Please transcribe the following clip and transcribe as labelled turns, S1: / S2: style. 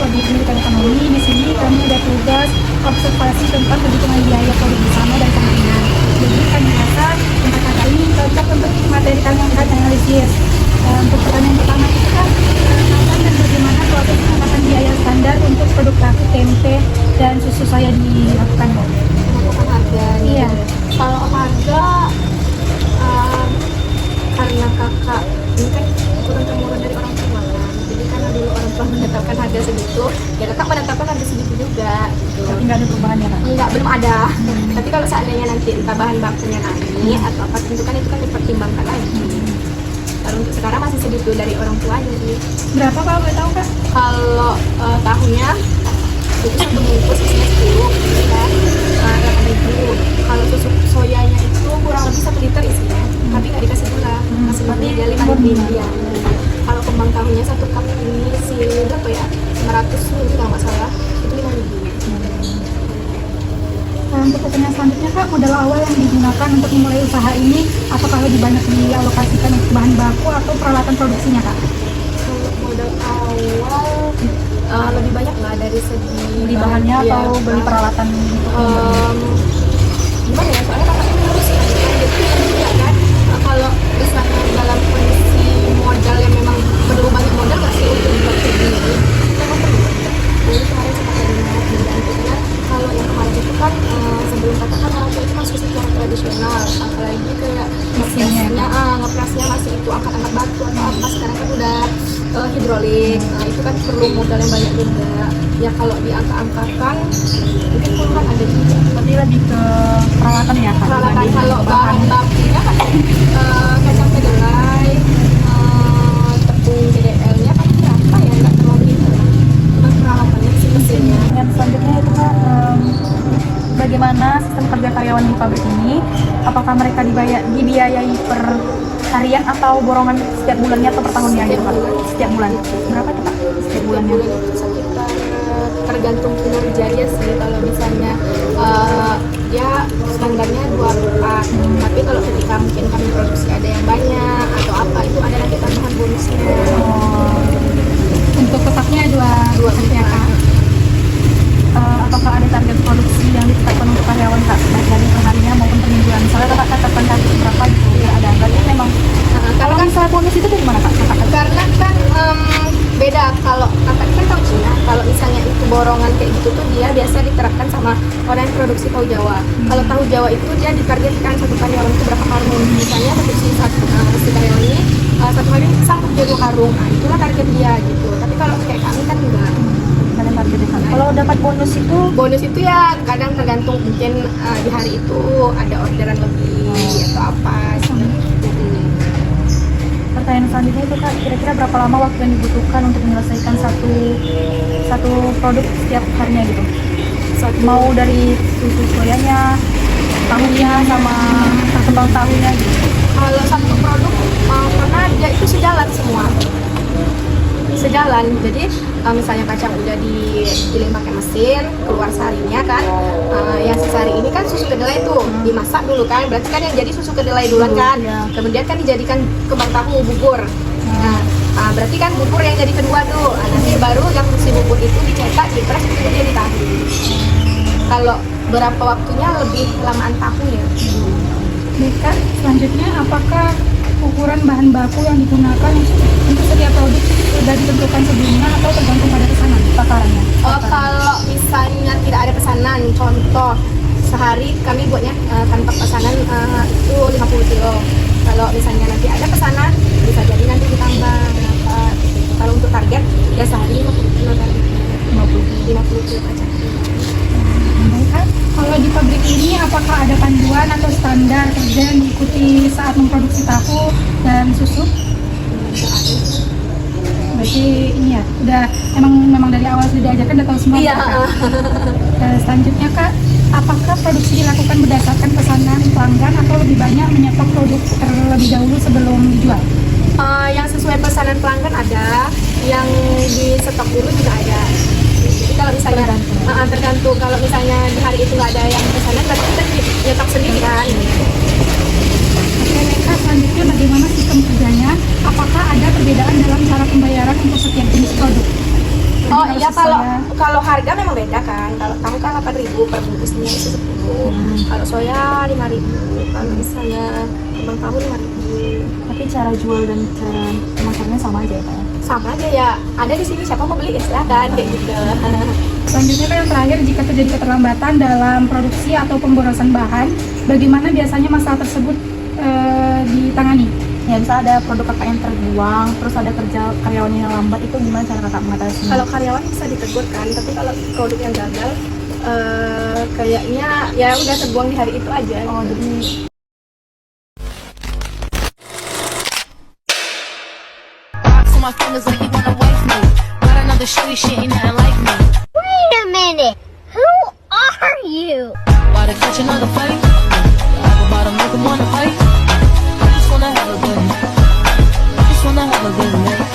S1: Prodi Pendidikan Ekonomi. Di sini kami ada tugas observasi tentang perhitungan biaya produk bersama dan pengajian. Jadi kami rasa kata-kata ini cocok untuk materi kami yang akan analisis. Untuk pertanyaan pertama itu kan, kapan dan bagaimana proses penetapan biaya standar untuk produk tahu, tempe, dan susu soya dilakukan?
S2: Menentukan harga nih.
S1: Iya.
S2: Kalau harga karena kakak ini kan turun temurun dari orang tua kan, jadi karena dulu orang tua menetapkan harga segitu, ya kakak menetapkan harga segitu juga gitu.
S1: Tapi nggak ada perubahan ya, Kak?
S2: Enggak, belum ada. Tapi kalau seandainya nanti entah bahan bakunya naik atau apa, tentu kan itu kan dipertimbangkan lagi. Kalau untuk sekarang masih segitu dari orang tuanya sih.
S1: Berapa kalau boleh tahu, Kak?
S2: Kalau tahunya itu satu bungkus isinya 10 gitu kan, 8.000. Kalau susu soyanya itu kurang lebih 1 liter isinya, tapi nggak dikasih gula, kasih berarti dia 5.000 ya. Kalau kembang tahunya 1 cup ini si berapa ya, 500 ml kalau nggak salah, itu 5.000.
S1: Untuk pertanyaan selanjutnya, Kak, modal awal yang digunakan untuk memulai usaha ini apakah lebih banyak dialokasikan untuk bahan baku atau peralatan produksinya, Kak?
S2: Kalau modal awal lebih banyak lah dari segi
S1: Beli bahannya
S2: ya,
S1: atau beli peralatan?
S2: gimana ya, soalnya kakaknya ngurus kan, jadi juga kan, kalau misalnya dalam kondisi modal yang memang perlu banyak modal nggak sih untuk buat ini, memang perlu banyak. Jadi kemarin sempat ada dibantu karena kalau yang kemarin itu kan sebelum katakan orang tua itu masih secara tradisional, apalagi kayak ngeprasnya masih itu angkat-angkat batu atau apa, sekarang kan udah hidrolik, nah itu kan perlu modal yang banyak juga. Ya kalau diangkat-angkatkan mungkin puluhan ada juga.
S1: Berarti lebih ke peralatan ya, Kak?
S2: Peralatan
S1: dibanding
S2: kalau bahan bakunya kan kacang kedelai, tepung CDL-nya kan berapa ya, nggak terlalu itu lah. Cuma peralatannya sih mesinnya.
S1: Yang selanjutnya itu, Kak, bagaimana sistem kerja karyawan di pabrik ini? Apakah mereka dibiayai per harian atau borongan setiap bulannya atau per tahunnya gitu, Kak? Setiap bulan. Berapa tuh, Kak? Setiap bulannya?
S2: Bulan itu sekitar tergantung kinerja dia sih. Kalau misalnya dia standarnya 24, tapi kalau ketika mungkin kami produksi ada yang banyak atau apa, itu ada nanti tambahan bonusnya.
S1: Untuk tetapnya dua ya, Kak. Apakah ada target produksi yang ditetapkan untuk karyawan, Kak, baik dari perharinya maupun per mingguan? Misalnya Kakak tetapkan target berapa gitu, ya ada. Berarti memang kalau misalnya bonus itu dari mana, Kak?
S2: Karena kan beda, kalau kakak kan tahu Cina, kalau misalnya itu borongan kayak gitu tuh dia biasa diterapkan sama orang yang produksi tahu Jawa. Kalau tahu Jawa itu dia ditargetkan satu karyawan itu berapa karung, misalnya produksi si karyawan ini satu hari sanggup jadi 2 karung, nah itulah target dia gitu. Tapi kalau kayak kami kan enggak.
S1: Ada targetnya, Kak. Kalau dapat bonus
S2: Bonus itu ya kadang tergantung, mungkin di hari itu ada orderan lebih atau apa gitu.
S1: pertanyaan selanjutnya itu, Kak, kira-kira berapa lama waktu yang dibutuhkan untuk menyelesaikan satu produk setiap harinya gitu? Mau dari susu soyanya, tahunya, sama kembang tahunya gitu.
S2: Kalau satu produk karena dia itu sejalan semua, sejalan. Jadi misalnya kacang udah digiling pakai mesin, keluar sarinya kan, yang sesari ini kan susu kedelai tuh dimasak dulu kan, berarti kan yang jadi susu kedelai duluan kan, kemudian kan dijadikan kembang tahu bubur. Nah berarti kan bubur yang jadi kedua tuh, nanti baru yang si bubur itu dicetak, diperas, itu dia di tahu. Kalau berapa waktunya lebih lamaan tahu ya.
S1: Baik, Kak, selanjutnya apakah ukuran bahan baku yang digunakan untuk setiap produk sudah ditentukan sebelumnya atau tergantung pada pesanan takarannya?
S2: Kalau misalnya tidak ada pesanan, contoh sehari kami buatnya tanpa pesanan itu 50 kilo. Kalau misalnya nanti ada pesanan, bisa jadi nanti ditambah berapa. Kalau untuk target ya sehari 50 kilo kan, 50 kilo aja.
S1: Baik, Kak, kalau di pabrik ini apakah ada panduan atau standar kerja yang diikuti saat memproduksi tahu dan susu? Berarti ini ya, udah memang dari awal sudah diajarkan, udah tahu semua.
S2: Iya.
S1: Kak? Selanjutnya, Kak, apakah produksi dilakukan berdasarkan pesanan pelanggan atau lebih banyak menyetok produk terlebih dahulu sebelum dijual?
S2: Yang sesuai pesanan pelanggan ada, yang di stok dulu juga ada. Jadi kalau misalnya tergantung, kalau misalnya di hari itu nggak ada yang pesanan, berarti kita nyetok sendiri kan.
S1: Oke, Kak, selanjutnya bagaimana sistem kerjanya? Apakah ada perbedaan dalam cara pembayaran untuk setiap jenis produk?
S2: Oh iya, kalau
S1: soya?
S2: kalau harga memang beda kan. Kalau kamu kan 8.000 per bungkusnya itu 10. Kalau soya 5.000. Kalau misalnya abang kamu 5.000.
S3: Tapi cara jual dan cara pemasarnya sama aja ya Pak ya?
S2: Sama aja ya. Ada di sini, siapa mau beli ya silakan kayak gitu.
S1: Selanjutnya Pak, yang terakhir, jika terjadi keterlambatan dalam produksi atau pemborosan bahan, bagaimana biasanya masalah tersebut ditangani?
S3: Ya misal ada produk kakak yang terbuang, terus ada kerja karyawan yang lambat, itu gimana cara kakak mengatasi?
S2: Kalau karyawan bisa ditegur kan, tapi kalau produk yang gagal kayaknya ya udah terbuang di hari itu aja.
S3: Oh jadi
S4: Rocks on my fingers like you wanna wife me. Got another shitty shit, ain't nothing like me.
S5: Wait a minute. Who are you?
S4: About to catch another fight. Talk about 'em, make 'em wanna fight. I just wanna have a good night. I just wanna have a good night.